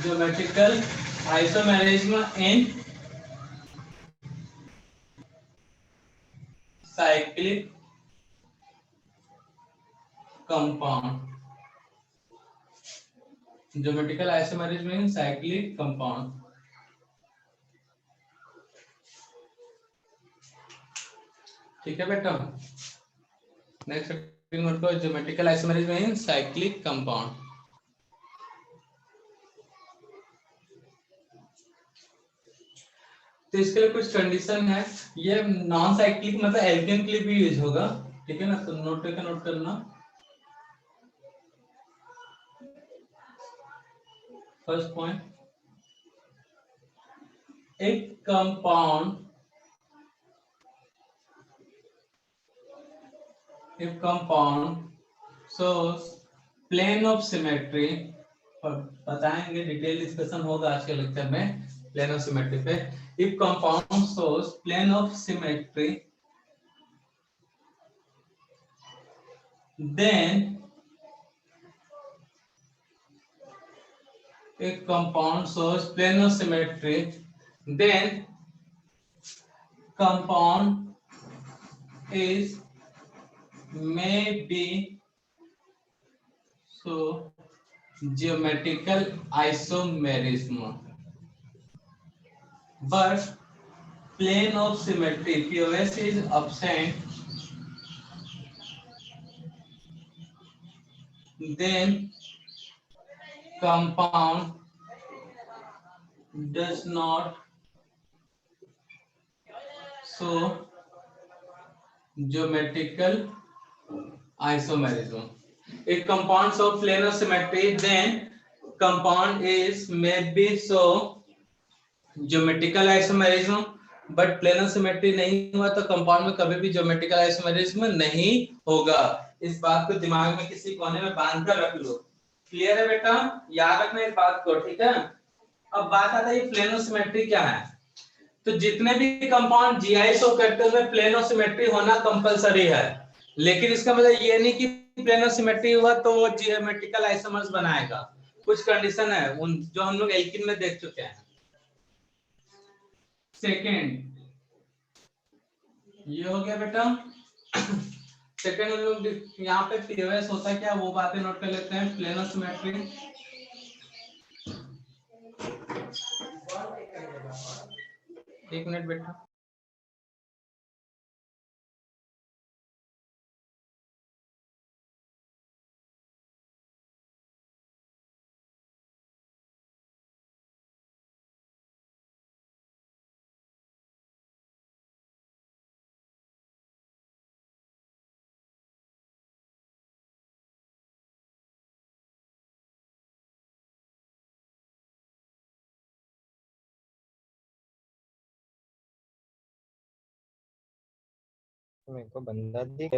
Geometrical isomerism in cyclic compound. Geometrical isomerism in cyclic compound. ठीक है बेटा, next note करो, geometrical isomerism in cyclic compound. तो इसके लिए कुछ कंडीशन है, ये नॉन साइक्लिक मतलब एल्केन के लिए भी यूज होगा, ठीक है ना, तो नोट करना। फर्स्ट पॉइंट, एक compound shows plane of symmetry, और बताएंगे, डिटेल डिस्कशन होगा आज के लेक्चर में प्लेन ऑफ सिमेट्री पे। If compound shows plane of symmetry, then if compound shows plane of symmetry, then compound is may be so geometrical isomerism, but plane of symmetry POS is absent, then compound does not show geometrical isomerism. If compound show plane of symmetry, then compound is may be so geometrical isomerism, but planar symmetry नहीं हुआ तो compound में कभी भी geometrical isomerism नहीं होगा। इस बात को दिमाग में किसी कोने में बांध कर रख लो। क्लियर है बेटा, याद रखना इस बात को, ठीक है। अब बात आता है प्लेनर सिमेट्री क्या है। तो जितने भी कंपाउंड जीआई शो करते हुए प्लेनर सिमेट्री होना कंपलसरी है, लेकिन इसका मतलब ये नहीं कि प्लेनर सिमेट्री हुआ तो वो ज्योमेट्रिकल आइसोमर्स बनाएगा। कुछ कंडीशन है उन जो हम लोग एल्किन में देख चुके हैं। सेकेंड, ये हो गया बेटा। सेकेंड हम लोग यहाँ पे पीओएस होता है क्या, वो बातें नोट कर लेते हैं। प्लेनर सिमेट्री, एक मिनट बेटा। मेरे को बंदा दिख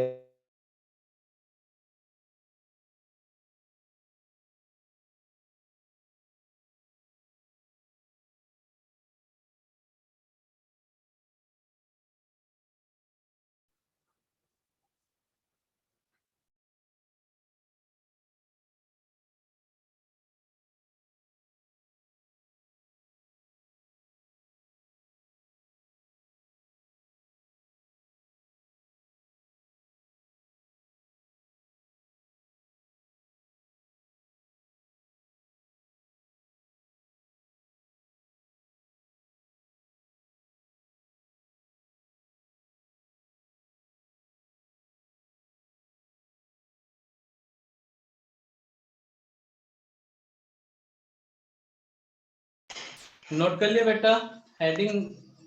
नोट कर लिया बेटा। हेडिंग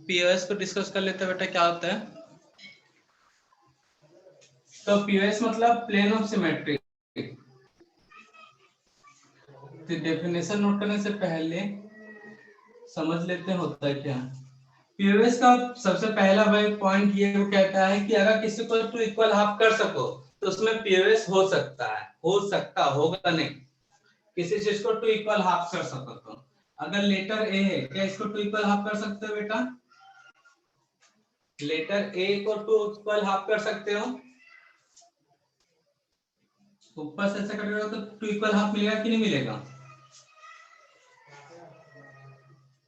पीओएस को डिस्कस कर लेते हैं बेटा, क्या होता है। तो पीओएस मतलब प्लेन ऑफ सिमेट्री। तो डेफिनेशन नोट करने से पहले समझ लेते हैं होता है क्या। पीओएस का सबसे पहला पॉइंट ये वो कहता है कि अगर किसी को टू इक्वल हाफ कर सको तो उसमें पीओएस हो सकता है, हो सकता होगा नहीं। किसी चीज को टू इक्वल हाफ कर सको तो, अगर लेटर ए है, क्या इसको टू इक्वल हाफ कर सकते हो बेटा। लेटर ए को टू इक्वल हाफ कर सकते हो, ऊपर से ऐसे कटेगा तो टू इक्वल हाफ मिलेगा कि नहीं मिलेगा।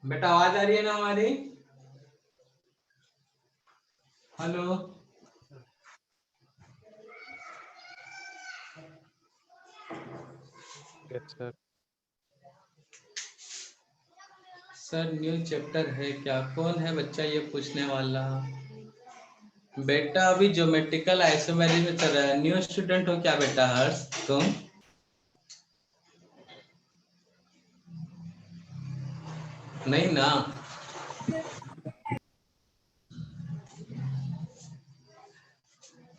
बेटा आवाज आ रही है ना हमारी? Hello yes sir. Sir new chapter है क्या? कौन है बच्चा ये पूछने वाला? बेटा अभी ज्योमेट्रिकल आइसोमेरिज्म में चल रहा है। न्यू स्टूडेंट हो क्या बेटा हर्ष तुम? नहीं ना?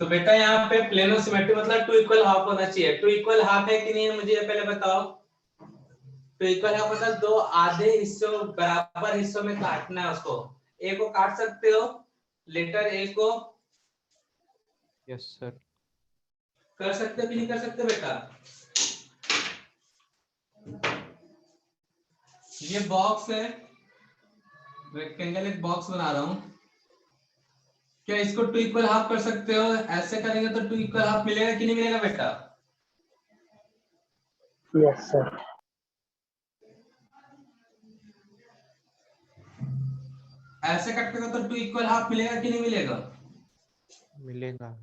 तो बेटा यहाँ पे प्लेनो सिमेट्री मतलब टू इक्वल हाफ होना चाहिए। टू इक्वल हाफ है कि नहीं है मुझे ये पहले बताओ। टू इक्वल हाफ मतलब दो आधे हिस्सों बराबर हिस्सों में काटना है उसको। ए को काट सकते हो, लेटर ए को यस सर। कर सकते हो कि नहीं कर सकते बेटा? ये बॉक्स है, रेक्टेंगल एक बॉक्स बना रहा हूं। क्या इसको टू इक्वल हाफ कर सकते हो? ऐसे करेंगे तो टू इक्वल हाफ मिलेगा कि नहीं मिलेगा बेटा? Yes sir. ऐसे कटते हो तो टू इक्वल हाफ मिलेगा कि नहीं मिलेगा? मिलेगा।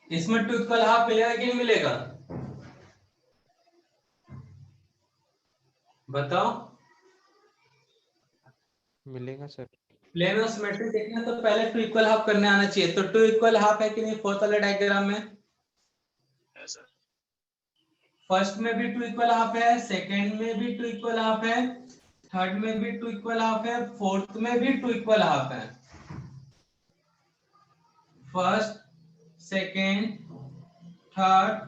इसमें टू इक्वल हाफ मिलेगा कि नहीं मिलेगा? बताओ। मिलेगा सर। प्लेन और सिमेट्री देखना तो पहले टू इक्वल हाफ करने आना चाहिए। तो टू इक्वल हाफ है कि नहीं फोर्थ वाले डायग्राम में? फर्स्ट में भी टू इक्वल हाफ है, सेकेंड में भी टू इक्वल हाफ है, थर्ड में भी टू इक्वल हाफ है, फोर्थ में भी टू इक्वल हाफ है। फर्स्ट, सेकेंड, थर्ड,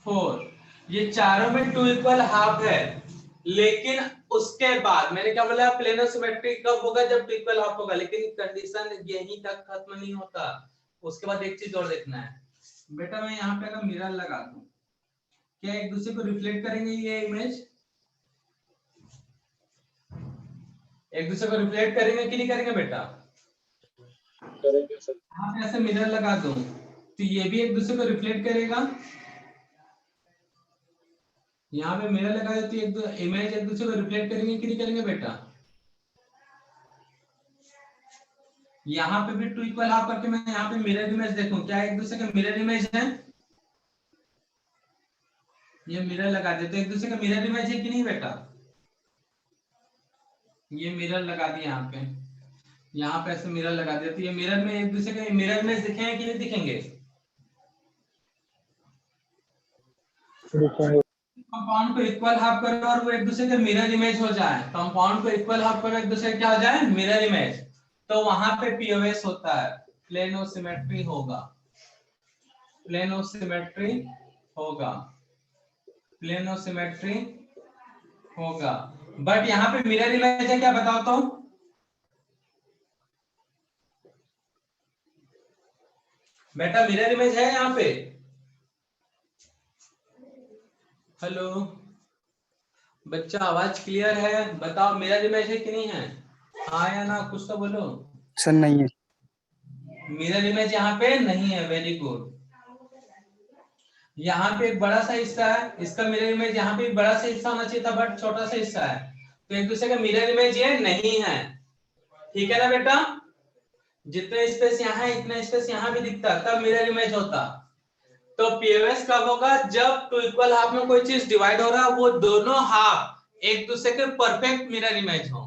फोर्थ, ये चारों में टू इक्वल हाफ है। लेकिन उसके बाद मैंने क्या बोला, प्लेनो सिमेट्री कब होगा? जब टू इक्वल हाफ होगा। लेकिन कंडीशन यहीं तक खत्म नहीं होता, उसके बाद एक चीज और देखना है बेटा। मैं यहाँ पे अगर मिरर लगा दूं, क्या एक दूसरे को रिफ्लेक्ट करेंगे ये इमेज? एक दूसरे को रिफ्लेक्ट करेंगे कि नहीं करेंगे बेटा? करेंगे सर। यहाँ पे ऐसे मिरर लगा दूं तो ये भी एक दूसरे को रिफ्लेक्ट करेगा। यहाँ पे मिरर लगा दे तो एक इमेज एक दूसरे को रिफ्लेक्ट करेंगे कि नहीं करेंगे बेटा? यहाँ पे भी टू इक्वल हाफ करके मैं यहाँ पे मिरर इमेज देखूं, क्या एक दूसरे का मिरर इमेज है? ये मिरर लगा दे तो एक दूसरे का मिरर इमेज है कि नहीं बेटा? ये मिरर लगा दिया यहाँ पे ऐसे मिरर लगा दिया तो ये मिरर में एक दूसरे के मिरर इमेज दिखेंगे कि नहीं दिखेंगे? दिखेंगे। कंपाउंड को इक्वल हाफ करो और वो एक दूसरे के मिरर इमेज हो जाए। कंपाउंड को इक्वल हाफ करो, एक दूसरे क्या हो जाए? Mirror image. तो वहां पे पीओएस होता है, प्लेनो सिमेट्री होगा। प्लेनो सिमेट्री होगा, प्लेनो सिमेट्री होगा। बट यहाँ पे मिरर इमेज है क्या बताओ तो? बेटा मिरर इमेज है यहाँ पे? हेलो बच्चा, आवाज क्लियर है? बताओ मिरर इमेज है कि नहीं है? हाँ या ना, कुछ तो बोलो। सर नहीं है। मिरर इमेज यहाँ पे नहीं है। Very good. यहाँ पे एक बड़ा सा हिस्सा है, इसका मिरर इमेज यहाँ पे बड़ा सा हिस्सा होना चाहिए था, बट छोटा सा हिस्सा है। तो एक दूसरे का मिरर इमेज ये नहीं है। ठीक है ना बेटा? जितने स्पेस यहाँ है इतना स्पेस यहाँ भी दिखता, तब मिरर इमेज होता। तो पीओएस कब होगा? जब टू इक्वल हाफ में कोई चीज डिवाइड हो रहा है, वो दोनों हाफ एक दूसरे के परफेक्ट मिरर इमेज हो।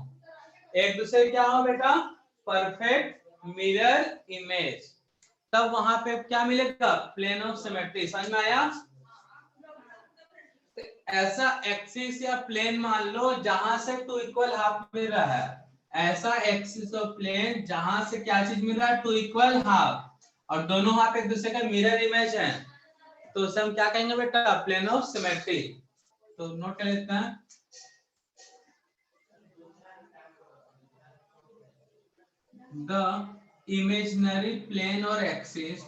एक दूसरे क्या हो बेटा? Perfect mirror image. तब वहां पे क्या मिलेगा? Plane of symmetry. समझ में आया? ऐसा एक्सिस या प्लेन मान लो जहां से टू इक्वल हाफ मिल रहा है। ऐसा एक्सिस और प्लेन जहां से क्या चीज मिल रहा है? टू इक्वल हाफ, और दोनों हाफ एक दूसरे का मिरर इमेज है, तो उसे हम क्या कहेंगे बेटा? Plane of symmetry. तो नोट कर लेते हैं। The imaginary plane or axis,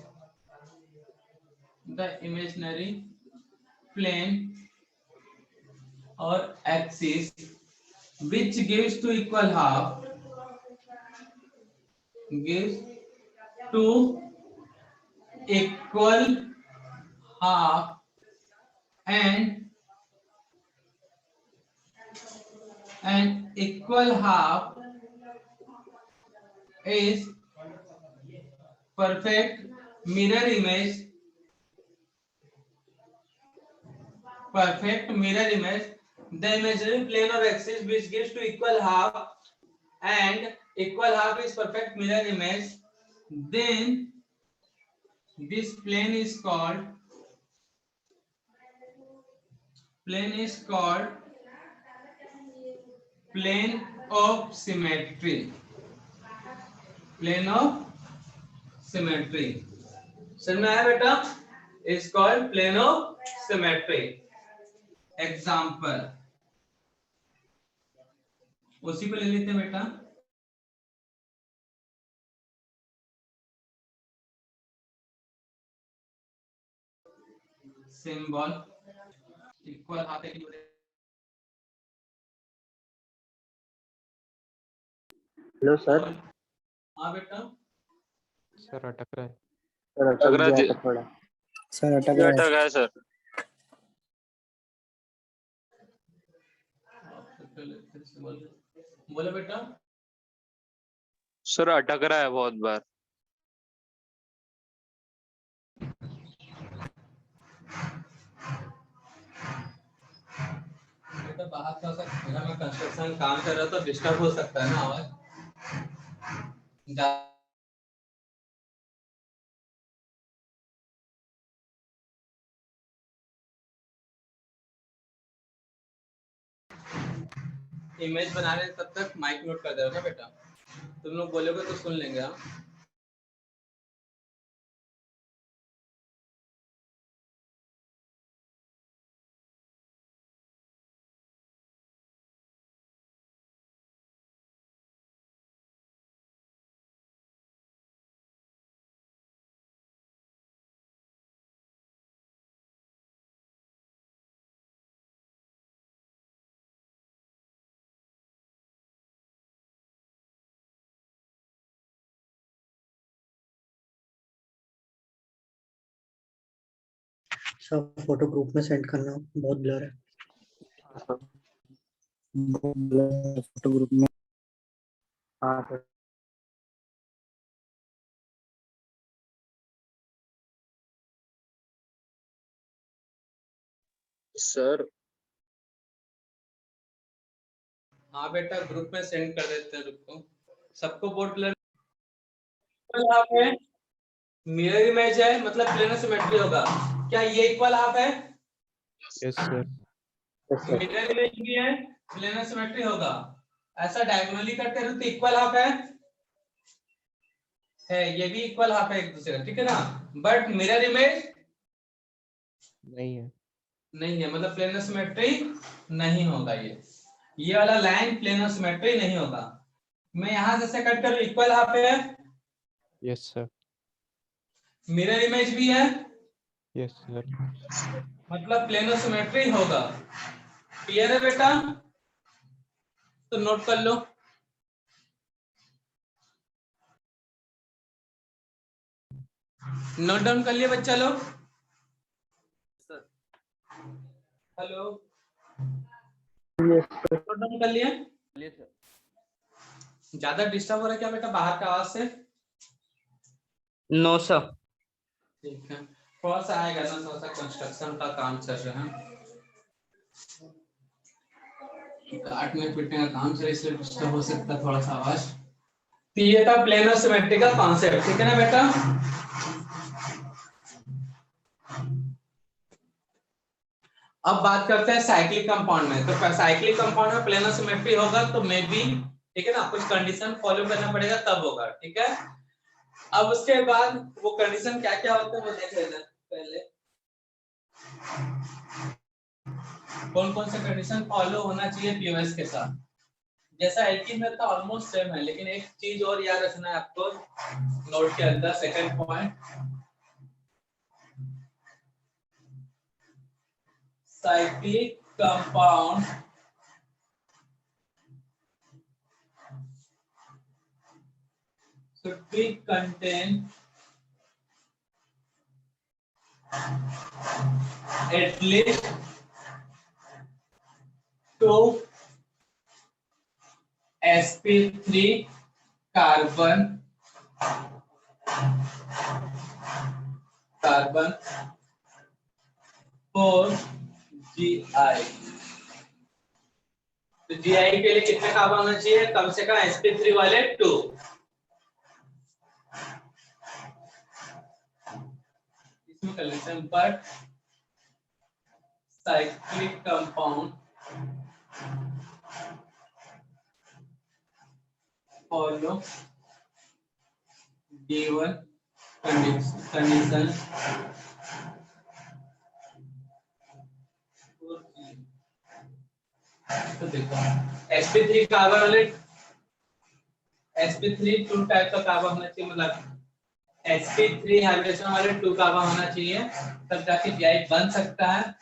the imaginary plane or axis which gives to equal half, gives two equal half and equal half is perfect mirror image. Perfect mirror image. The imaginary plane of axis which gives to equal half and equal half is perfect mirror image. Then this plane is called plane of symmetry. Plane of symmetry. समझ में आया बेटा? Is called plane of symmetry. Example. उसी को ले लेते हैं बेटा. Symbol equal half equal. Hello sir. हाँ बेटा. सर अटक रहा है। सर अटक गया थोड़ा। सर अटक रहा है सर। बोले बेटा. सर अटक रहा है बहुत बार। बेटा बाहर का घर में कंस्ट्रक्शन काम कर रहा तो डिस्टर्ब हो सकता है ना आवाज. इमेज बना रहे तब तक माइक म्यूट कर दो ना बेटा. तुम लोग बोलोगे तो सुन लेंगे. हम सब फोटो ग्रुप में सेंड करना, बहुत ब्लर है। बहुत ब्लर है फोटो ग्रुप में। हाँ सर। सर हाँ बेटा ग्रुप में सेंड कर देते हैं. रुको सबको बोर्ड प्लान हाफ है. मिरर इमेज है मतलब प्लेन सिमेट्री होगा. क्या ये इक्वल हाफ है? Yes sir. मिरर इमेज भी है प्लेन सिमेट्री होगा. ऐसा डायगोनली करते रहो तो इक्वल हाफ है. ये भी इक्वल हाफ है एक दूसरे का. ठीक है ना. बट मिरर इमेज नहीं है। नहीं है मतलब प्लेन सिमेट्री नहीं होगा. ये वाला लाइन प्लेन सिमेट्री नहीं होगा. मैं यहां से कट करूं इक्वल हाफ है. Yes sir. मिरर इमेज भी है यस सर। मतलब प्लेन सिमेट्री होगा. क्लियर है बेटा? तो नोट कर लो. नोट डाउन कर लिए बच्चा लोग? हेलो नोट डाउन कर लिए? ज्यादा डिस्टर्ब हो रहा है क्या बेटा बाहर का आवाज से? No sir. ठीक है. थोड़ा सा आएगा ना. थोड़ा सा कंस्ट्रक्शन का काम चल रहा है. 8 मिनट बैठने का काम चल इसलिए डिस्टर्ब हो सकता है थोड़ा सा आवाज. तो ये था प्लेन सिमेट्री का कॉन्सेप्ट. ठीक है ना बेटा? अब बात करते हैं साइक्लिक कंपाउंड में. तो साइक्लिक कंपाउंड में प्लेन सिमेट्री होगा तो मे बी ठीक है ना कुछ कंडीशन फॉलो करना पड़ेगा तब होगा. ठीक है. अब उसके बाद वो कंडीशन क्या क्या होते हैं वो देख लेना. पहले कौन कौन से कंडीशन फॉलो होना चाहिए पीओएस के साथ. जैसा एल्कीन में था ऑलमोस्ट सेम है लेकिन एक चीज और याद रखना है आपको नोट के अंदर. Second point cyclic compound should be contain at least 2 sp3 carbon 4 GI। तो GI के लिए कितने कार्बन होना चाहिए? कम से कम sp3 वाले 2। इसमें कर लेते हैं, but cyclic compound follow given condition तो देखो sp3 कार्बन वाले sp3 2 टाइप का कार्बन होना चाहिए, मतलब sp3 हाइब्रिडेशन वाले 2 कार्बन होना चाहिए, तब जाके GI बन सकता है।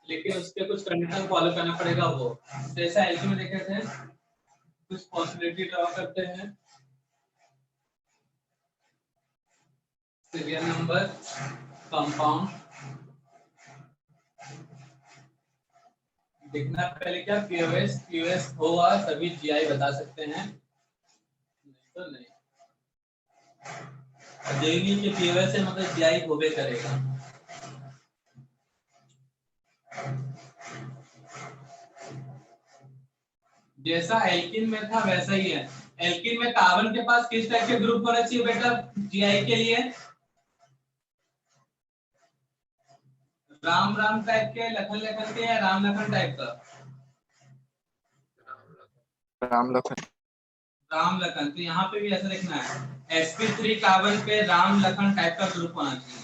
लेकिन उसके कुछ कंडीशन फॉलो करना पड़ेगा। वो जैसा एल्की में देखे थे, कुछ पॉसिबिलिटी ड्रॉ करते हैं। सीरियल नंबर, कंपाउंड देखना पहले क्या पीओएस होगा तभी जीआई बता सकते हैं, नहीं तो नहीं। देखिए कि पीओएस है मतलब जीआई होबे करेगा। जैसा एल्किन में था वैसा ही है। एल्किन में कार्बन के पास किस टाइप के ग्रुप होना चाहिए बेटा जीआई के लिए? राम राम टाइप के, लखन लखन के, या राम लखन टाइप का? राम लखन। राम लखन। तो यहाँ पे भी ऐसा लिखना है, sp3 कार्बन पे राम लखन टाइप का ग्रुप होना चाहिए।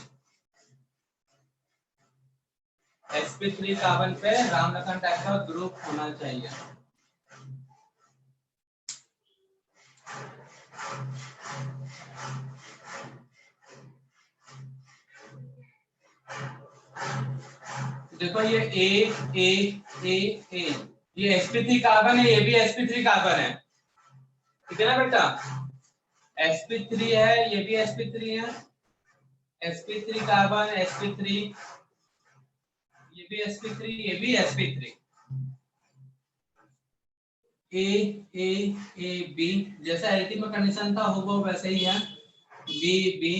sp3 कार्बन पे राम लखन टाइप का ग्रुप होना चाहिए। देखो ये ए ये sp3 कार्बन है, ये भी sp3 कार्बन है, ठीक है ना बेटा? sp3 है, ये भी sp3 है, sp3 कार्बन, sp3, ये भी sp3, ये भी sp3। ए बी जैसा एल्किन में कंडीशन था होगा वैसे ही है। बी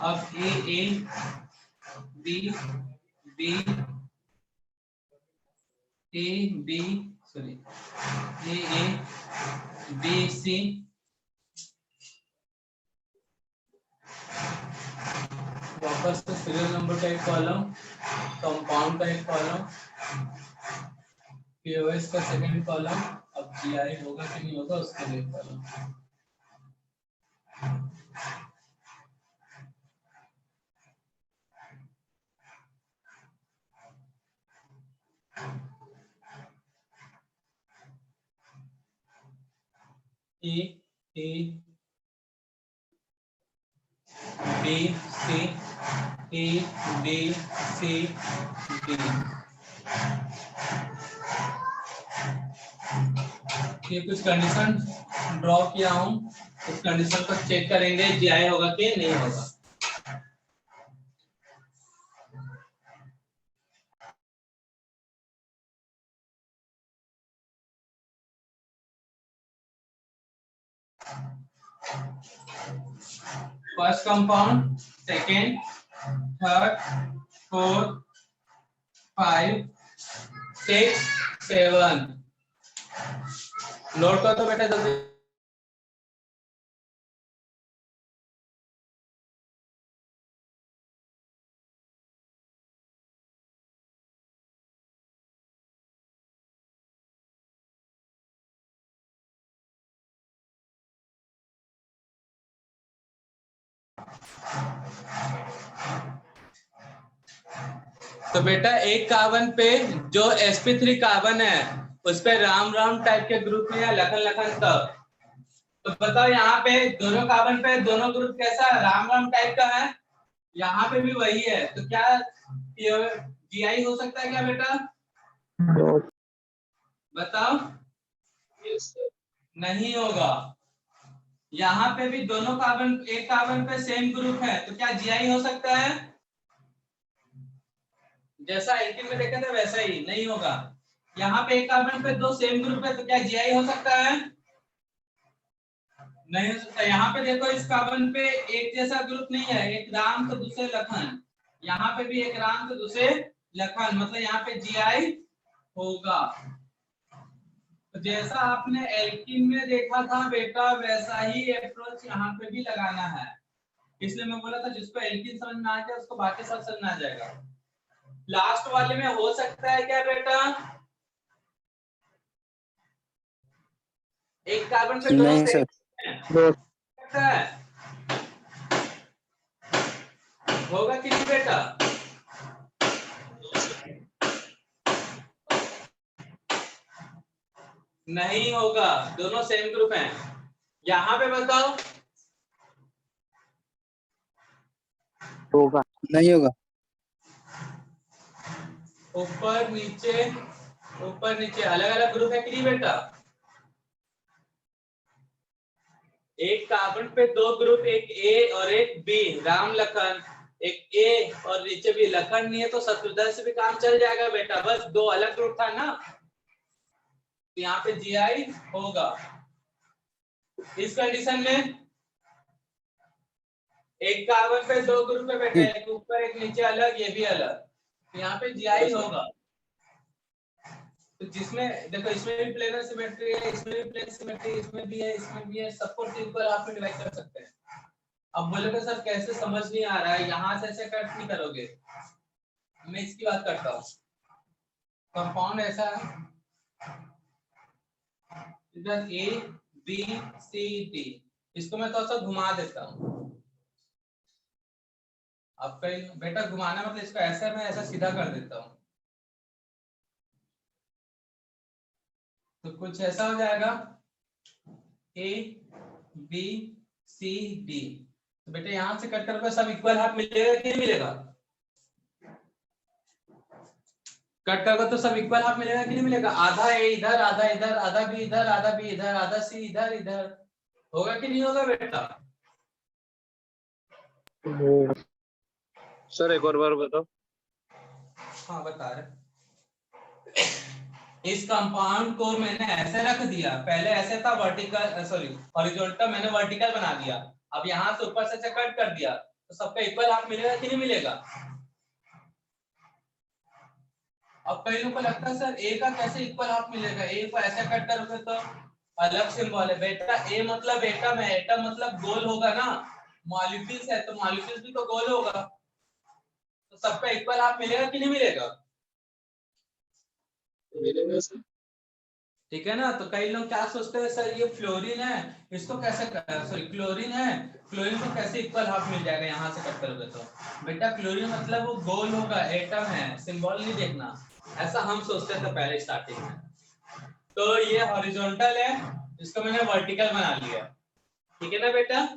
अब A B sorry A B C वापस से सीरियल नंबर का एक कॉलम, कंपाउंड का एक कॉलम, पीओएस का सेकंड कॉलम, अब जीआई होगा कि नहीं होगा उसके लिए column. A B C D. ये कुछ कंडीशन ड्रॉ किया हूँ, इस कंडीशन को चेक करेंगे जीआई होगा कि नहीं होगा। First compound, second, third, fourth, 5, 6, 7। Note कर तो बेटा जल्दी। तो बेटा एक कार्बन पे जो sp3 कार्बन है उस पे राम राम टाइप के ग्रुप में या लखन लखन तब, तो बताओ यहाँ पे दोनों कार्बन पे दोनों ग्रुप कैसा राम राम टाइप का है, यहाँ पे भी वही है, तो क्या जीआई हो सकता है क्या बेटा? बताओ। Yes sir. नहीं होगा। यहाँ पे भी दोनों कार्बन, एक कार्बन पे सेम ग्रुप है, तो क्या जीआई हो सकता है? जैसा एल्कीन में देखा था वैसा ही नहीं होगा। यहाँ पे एक कार्बन पे दो सेम ग्रुप है, तो क्या जीआई हो सकता है? नहीं हो सकता। यहाँ पे देखो इस कार्बन पे एक जैसा ग्रुप नहीं है, एक राम तो दूसरे लखन, यहाँ पे भी एक राम तो दूसरे लखन, मतलब यहाँ पे जीआई होगा। तो जैसा आपने एल्कीन में देखा था बेटा, वैसा ही अप्रोच यहाँ पे भी लगाना है। इसलिए मैं बोला था जिसको एल्कीन समझ में आ जाए उसको बाकी सब समझ में आ जाएगा। लास्ट वाले में हो सकता है क्या बेटा? एक कार्बन पे दोनों नहीं सेम सर, है, होगा कि नहीं बेटा? नहीं होगा, दोनों सेम ग्रुप हैं। यहाँ पे बताओ, होगा नहीं होगा? ऊपर नीचे अलग अलग ग्रुप है कि नहीं बेटा? एक कार्बन पे दो ग्रुप, एक ए और एक बी, राम लखन, एक ए और नीचे भी लखन नहीं है तो शत्रुघ्न से भी काम चल जाएगा बेटा, बस दो अलग ग्रुप था ना, तो यहाँ पे जीआई होगा। इस कंडीशन में एक कार्बन पे दो ग्रुप है बेटा, एक ऊपर एक नीचे अलग, ये भी अलग, तो यहाँ पे जीआई होगा। तो जिसमें देखो इसमें भी प्लेनर सिमेट्री है, इसमें भी प्लेन सिमेट्री, इसमें भी है, इसमें भी है, सबको इक्वल आप में डिवाइड कर सकते हैं। अब बोलोगे सर कैसे, समझ नहीं आ रहा है, यहाँ से ऐसे कट नहीं करोगे। मैं इसकी बात करता हूँ। कंपाउंड ऐसा है, इधर ए बी सी डी, इसको मैं थोड़ा सा घुमा देता हूँ। अब बेटा घुमाना मतलब इसको ऐसा, मैं ऐसा सीधा कर देता हूँ, तो कुछ ऐसा हो जाएगा ए बी सी डी। तो बेटे यहां से कट करके सब इक्वल हाफ मिलेगा कि नहीं मिलेगा? कट करके तो सब इक्वल हाफ मिलेगा कि नहीं मिलेगा? आधा ए इधर, आधा इधर, आधा बी इधर, आधा बी इधर, आधा सी इधर, इधर होगा कि नहीं होगा बेटा? सर एक और बार बताओ। हाँ बता रहे। इस कंपाउंड को मैंने ऐसे रख दिया, पहले ऐसे था वर्टिकल, सॉरी हॉरिजॉन्टल, मैंने वर्टिकल बना दिया। अब यहाँ से ऊपर से कट कर दिया, तो सबका इक्वल हाफ मिलेगा कि नहीं मिलेगा? अब कई लोगों को लगता है सर ए का कैसे इक्वल हाफ मिलेगा, ए को ऐसे कट करोगे तो अलग सिंबल है। बेटा ए मतलब एटम है, एटम मतलब गोल होगा ना, मॉलिक्यूल्स है तो मॉलिक्यूल्स भी तो गोल होगा, तो सबका इक्वल हाफ मिलेगा कि नहीं मिलेगा? ठीक है ना। तो कई लोग क्या सोचते हैं सर ये फ्लोरीन है, इसको कैसे, सॉरी क्लोरीन है, क्लोरीन को कैसे इक्वल हाफ मिल जाएगा यहाँ से कट करोगे तो? बेटा क्लोरीन मतलब वो गोल होगा, एटम है, सिंबल नहीं देखना, ऐसा हम सोचते थे पहले स्टार्टिंग में। तो ये हॉरिजॉन्टल है, इसको मैंने वर्टिकल बना लिया, ठीक है ना बेटा।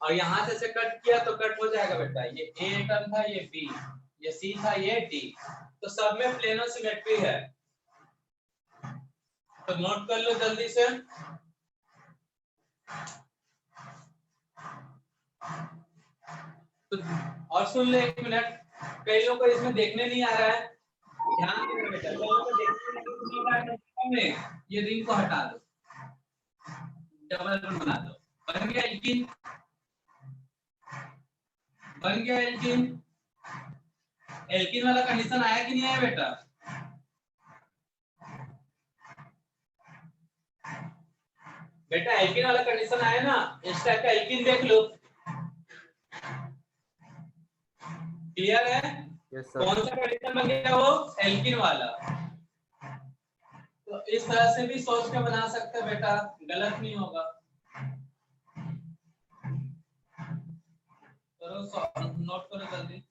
और यहाँ से कट किया तो कट हो जाएगा बेटा, ये ए एटम था, ये बी, ये सी था, ये डी, तो सब में प्लेनो सिमेट्री है। तो नोट कर लो जल्दी से। तो और सुन ले एक मिनट, कई लोगों को इसमें देखने नहीं आ रहा है, ध्यान देना बेटा, लोगों को देखने नहीं आ रहा है, ये रिंग को हटा दो, डबल बॉन्ड बना दो, बन गया एल्कीन, बन गया एल्कीन। एल्कीन वाला कंडीशन आया कि नहीं आया बेटा? बेटा एल्कीन वाला कंडीशन आया ना, इस टाइप का एल्कीन देख लो, क्लियर है? यस कौन सा कंडीशन बन गया वो? एल्कीन वाला। तो इस तरह से भी सोच के बना सकते हैं बेटा, गलत नहीं होगा। करो नोट करो जल्दी।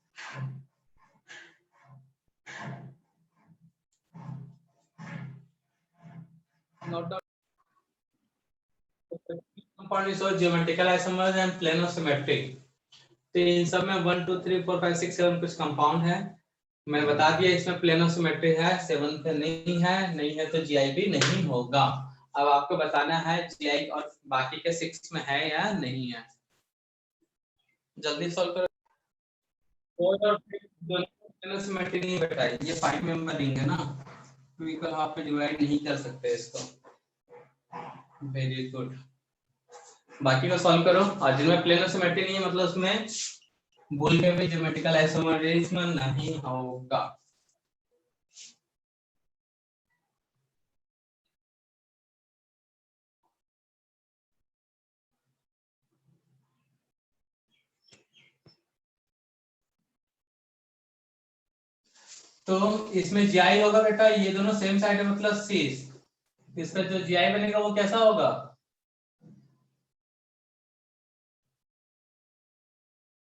Note down. Compound is geometrical isomers and plano symmetric. तो इन सब में 1 2 3 4 5 6 7 कुछ कंपाउंड है, मैंने बता दिया इसमें प्लेनो सिमेट्री है, 7 पे नहीं है, नहीं है तो जीआईबी नहीं होगा। अब आपको बताना है GI और बाकी के 6 में है या नहीं है। जल्दी सॉल्व करो। 4 और 6 दोनों प्लेनर सिमेट्री नहीं बेटा, ये 5 मेंबर रिंग है ना, तो इक्वल हाफ पे डिवाइड नहीं कर सकते इसको। वेरी गुड, बाकी को सॉल्व करो। और जिनमें प्लेनर सिमेट्री नहीं है मतलब उसमें भूल के भी ज्योमेट्रिकल आइसोमरिज्म नहीं होगा। तो इसमें GI होगा बेटा, ये दोनों सेम साइड है मतलब शीश, इसका जो GI बनेगा वो कैसा होगा,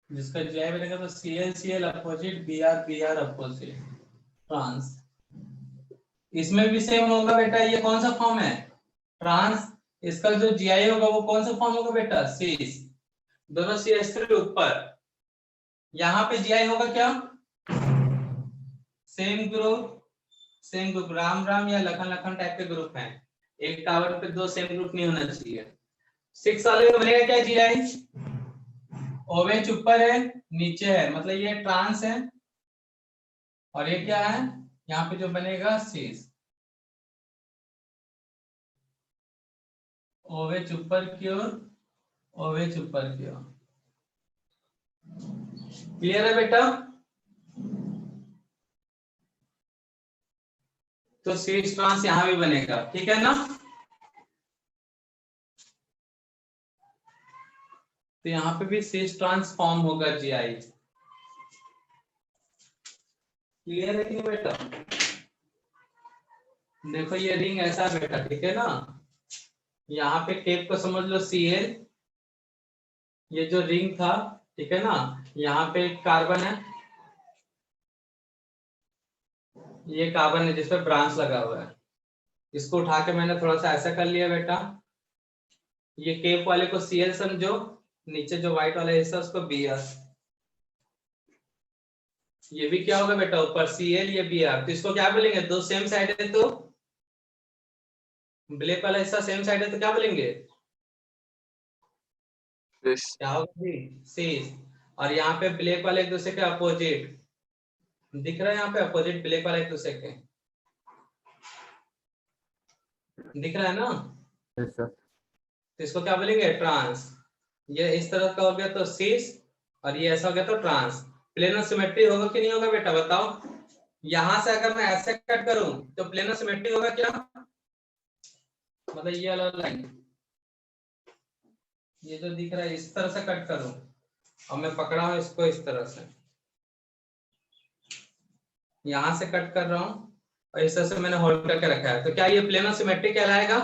जिसका GI बनेगा तो CL opposite, BR opposite, trans. इसमें भी सेम होगा बेटा, ये कौन सा फॉर्म है, ट्रांस। इसका जो GI होगा वो कौन सा फॉर्म होगा बेटा, शीश। दोनों CH3 ऊपर, यहाँ पे GI होगा क्या, सेम ग्रुप राम राम या लखन लखन टाइप के ग्रुप हैं, एक टावर पे 2 सेम ग्रुप नहीं होना चाहिए। 6 वाले में बनेगा क्या GI, OH ऊपर है नीचे है मतलब ये ट्रांस है, और ये क्या है यहाँ पे जो बनेगा शीश। OH ऊपर की ओर, OH ऊपर की ओर। क्लियर है बेटा, तो शीश ट्रांस यहाँ भी बनेगा, ठीक है ना। तो यहाँ पे भी शीश ट्रांसफॉर्म होगा GI। क्लियर है कि नहीं बेटा, देखो ये रिंग ऐसा है बेटा, ठीक है ना। यहाँ पे केप को समझ लो Cl, ये जो रिंग था ठीक है ना, यहाँ पे एक कार्बन है, ये कार्बन है जिसपे ब्रांच लगा हुआ है, इसको उठा के मैंने थोड़ा सा ऐसा कर लिया बेटा। ये केप वाले को Cl समझो, नीचे जो व्हाइट वाला हिस्सा उसको Br, ये भी क्या होगा बेटा ऊपर Cl ये Br, तो इसको क्या बोलेंगे, दो सेम साइड है तो ब्लैक वाला हिस्सा सेम साइड है तो क्या बोलेंगे, क्या होगा जी, शीश। और यहाँ पे ब्लैक वाले एक दूसरे के अपोजिट दिख रहा है, यहाँ पे अपोजिट ब्लैक वाला एक दूसरे के दिख रहा है ना, यस सर। तो इसको क्या बोलेंगे, ट्रांस। ये इस तरह का हो गया तो शीश, और ये ऐसा हो गया तो ट्रांस। प्लेनर सिमेट्री होगा कि नहीं होगा बेटा बताओ। यहां से अगर मैं ऐसे कट करूं तो प्लेनर सिमेट्री होगा क्या, मतलब ये वाला लाइन, ये जो दिख रहा है इस तरह से कट करूं और मैं पकड़ा हूं इसको इस तरह से, यहां से कट कर रहा हूं और इस तरह से मैंने होल्ड करके रखा है, तो क्या ये प्लेनर सिमेट्री कहलाएगा,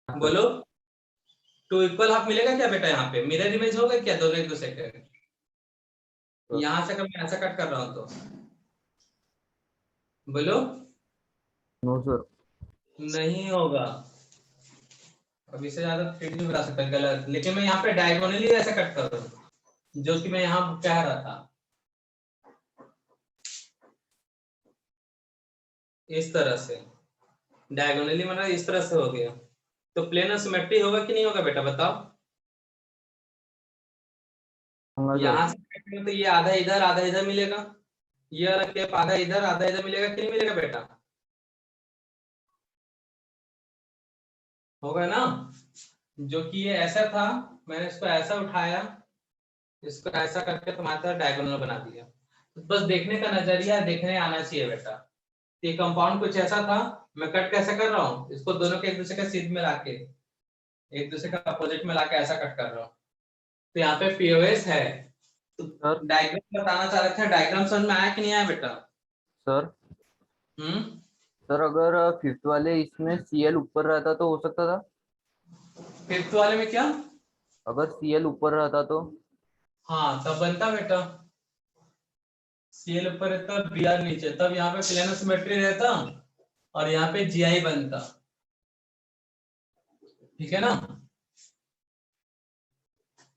बोलो। टू इक्वल हाफ मिलेगा क्या बेटा, यहाँ पे मिरर इमेज होगा क्या दोनों एक दूसरे के, यहां से अगर मैं ऐसा कट कर रहा हूं तो बोलो, नो सर। नहीं होगा। अब इससे ज्यादा फिट नहीं बता सकता, गलत। लेकिन मैं यहाँ पे डायगोनली ऐसा कट कर रहा हूँ जो कि मैं यहाँ कह रहा था, इस तरह से डायगोनली मतलब इस तरह से हो गया, तो प्लेनर सिमेट्री होगा कि नहीं होगा बेटा बताओ। यहाँ से कटेंगे तो ये आधा इधर मिलेगा, ये वाला केप आधा इधर मिलेगा कि नहीं मिलेगा बेटा, होगा ना। जो कि ये ऐसा था, मैंने इसको ऐसा उठाया, इसको ऐसा करके तुम्हारे तरह डायगोनल बना दिया। तो बस देखने का नजरिया देखने आना चाहिए बेटा। ये कंपाउंड कुछ ऐसा था, मैं कट कैसे कर रहा हूँ, इसको दोनों के एक दूसरे के सीध में लाके, एक दूसरे का अपोजिट में लाके ऐसा कट कर रहा हूँ। तो यहाँ पे पीओएस है, तो डायग्राम बताना चाह रहे थे, डायग्राम समझ में आया कि नहीं आया बेटा। सर सर अगर फिफ्थ वाले इसमें Cl ऊपर रहता तो हो सकता था, फिफ्थ वाले में क्या, अगर Cl ऊपर रहता तो। हाँ तब बनता बेटा, Cl ऊपर रहता Br नीचे, तब यहाँ पे प्लेनर सिमेट्री रहता और यहाँ पे GI बनता, ठीक है ना।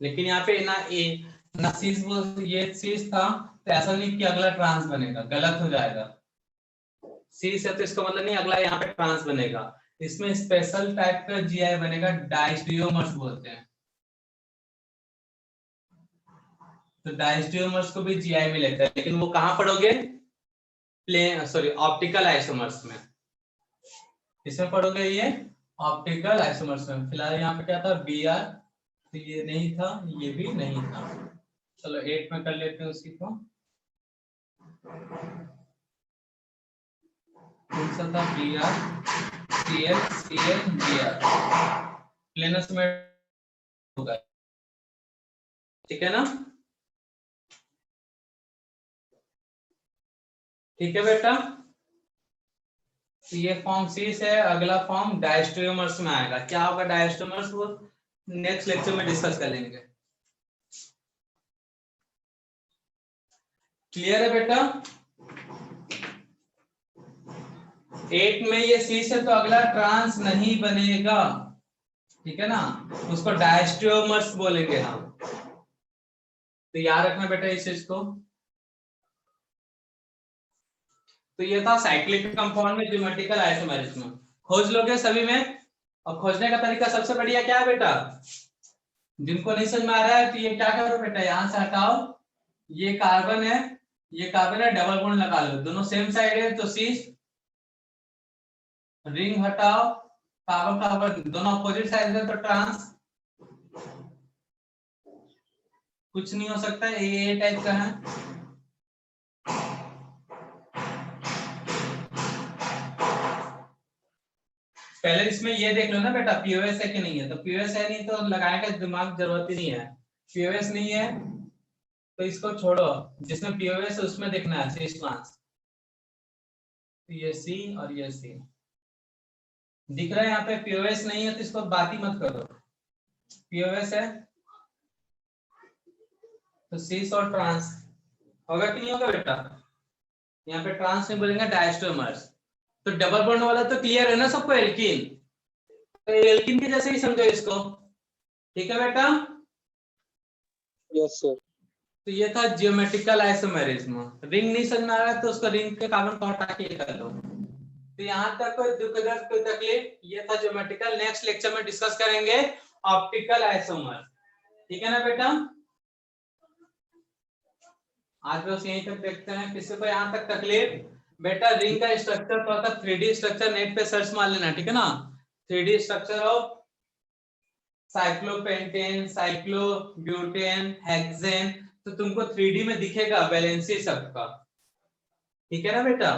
लेकिन यहाँ पे ना ए ना शीश, ये शीश था तो ऐसा नहीं कि अगला ट्रांस बनेगा, गलत हो जाएगा। सी से, तो इसका मतलब नहीं अगला यहाँ पे ट्रांस बनेगा। इसमें स्पेशल टाइप का जीआई बनेगा, डायस्टियोमर्स बोलते हैं। तो डायस्टियोमर्स को भी जीआई में लेते हैं, लेकिन वो कहाँ पढ़ोगे? प्लेन सॉरी ऑप्टिकल आइसोमर्स में। इसमें पढ़ोगे ये ऑप्टिकल आइसोमर्स में। फिलहाल यहाँ पे क्या था? बी आर, तो ये नहीं था, ये भी नहीं था। चलो 8 में कर लेते हैं उसी को। कौन सा था? B R, C L, C L, B R, planes में होगा, ठीक है ना? ठीक है बेटा, तो ये फॉर्म सी से अगला फॉर्म डायस्टियोमर्स में आएगा। क्या होगा डायस्टियोमर्स? वो नेक्स्ट लेक्चर में डिस्कस कर लेंगे। क्लियर है बेटा? 8 में ये सी से, तो अगला ट्रांस नहीं बनेगा, ठीक है ना? उसको डायस्टियोमर्स बोलेंगे हम। तो याद रखना बेटा इस चीज को। तो ये था साइक्लिक कंपाउंड में ज्योमेट्रिकल आइसोमेरिज्म। खोज लोगे सभी में। और खोजने का तरीका सबसे बढ़िया क्या है बेटा? जिनको नहीं समझ में आ रहा है तो ये क्या करो बेटा, यहां से हटाओ, ये कार्बन है, ये कार्बन है, डबल बॉन्ड लगा लो, दोनों सेम साइड है तो सिस, रिंग हटाओ, कार्बन कार्बन दोनों अपोजिट साइड है तो ट्रांस। कुछ नहीं हो सकता, ए टाइप का है। पहले इसमें ये देख लो ना बेटा, पीओएस है कि नहीं है। तो पीओएस है नहीं तो लगाने का दिमाग जरूरत ही नहीं है। पीओएस नहीं है तो इसको छोड़ो, जिसमें पीओएस है उसमें देखना है सी ट्रांस। तो ये सी और ये सी दिख रहा है। यहाँ पे पीओएस नहीं है तो इसको बात ही मत करो। पीओएस है तो सीस और ट्रांस होगा कि नहीं होगा बेटा? यहाँ पे ट्रांस नहीं बोलेंगे, डायस्टोमर्स। तो डबल बॉन्ड वाला तो क्लियर है ना सबको? एल्कीन, तो एल्कीन के जैसे ही समझो इसको, ठीक है बेटा? Yes sir. तो ये था जियोमेट्रिकल आइसोमेरिज्म। रिंग नहीं समझ में आ रहा तो उसको रिंग के कार्बन को हटा के कर लो। तो यहाँ तक कोई दुख दर्द कोई तकलीफ? ये था ज्योमेट्रिकल। नेक्स्ट लेक्चर में डिस्कस करेंगे ऑप्टिकल आइसोमर, ठीक है ना बेटा? आज बस यहीं तक देखते हैं। किसी को यहाँ तक तकलीफ? बेटा रिंग का स्ट्रक्चर तो आता 3D स्ट्रक्चर, नेट पे सर्च मार लेना, ठीक है ना? 3D structure of cyclopentane, cyclobutane, hexane, तो तुमको 3D में दिखेगा वैलेंसी सबका, ठीक है ना बेटा?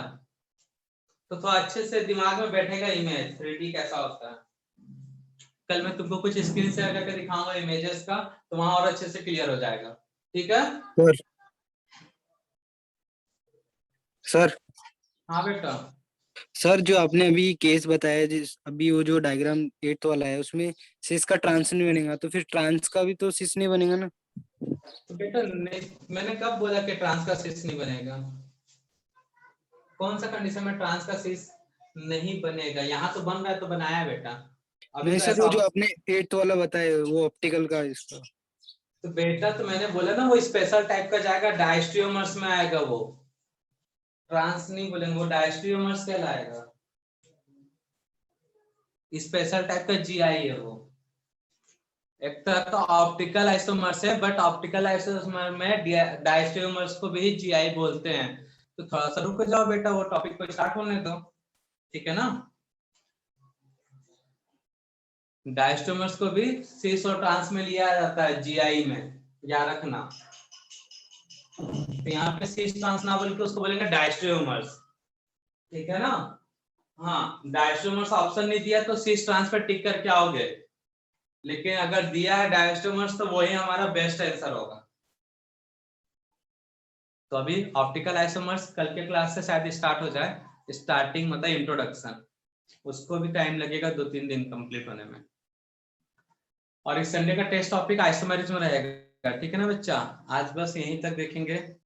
तो अच्छे से दिमाग में बैठेगा इमेज 3D कैसा होता है। कल मैं तुमको कुछ स्क्रीन शेयर करके दिखाऊंगा इमेजेस का, तो वहां और अच्छे से क्लियर हो जाएगा, ठीक है सर? हाँ बेटा। सर जो आपने अभी केस बताया, जिस अभी वो जो डायग्राम 8 वाला है उसमें सिस का ट्रांस नहीं बनेगा, तो फिर ट्रांस का भी तो सिस नहीं बनेगा ना? तो बेटा मैंने कब बोला कि ट्रांस का सिस नहीं बनेगा? कौन सा कंडीशन में ट्रांस का सिस नहीं बनेगा? यहाँ तो बन रहा है तो बनाया है बेटा। अभी नहीं तो सर, ऐसा वो जो आपने 8 वाला बताया वो ऑप्टिकल का इसका। तो बेटा तो मैंने बोला ना वो स्पेशल टाइप का जाएगा, डायस्टियोमर्स में आएगा वो। ट्रांस नहीं बोलेंगे, वो डायस्टियोमर्स कहलाएगा। स्पेशल टाइप का जीआई है वो। एक तरह का ऑप्टिकल आइसोमर्स है, बट ऑप्टिकल आइसोमर में डायस्टियोमर्स को भी जीआई बोलते हैं। तो थोड़ा सा रुक जाओ बेटा, वो टॉपिक को स्टार्ट होने दो, ठीक है ना? डायस्टोमर्स को भी सिस और ट्रांस में लिया जाता है जीआई में, याद रखना। तो यहाँ पे सिस ट्रांस ना बोल के उसको बोलेंगे डायस्टोमर्स, ठीक है ना? हाँ, डायस्टोमर्स ऑप्शन नहीं दिया तो सिस ट्रांस पे टिक करके आओगे, लेकिन अगर दिया है डायस्टोमर्स तो वही हमारा बेस्ट आंसर होगा। तो अभी ऑप्टिकल आइसोमर्स कल के क्लास से शायद स्टार्ट हो जाए, स्टार्टिंग मतलब इंट्रोडक्शन, उसको भी टाइम लगेगा 2-3 दिन कंप्लीट होने में। और इस संडे का टेस्ट टॉपिक आइसोमेरिज्म रहेगा, ठीक है ना बच्चा? आज बस यहीं तक देखेंगे।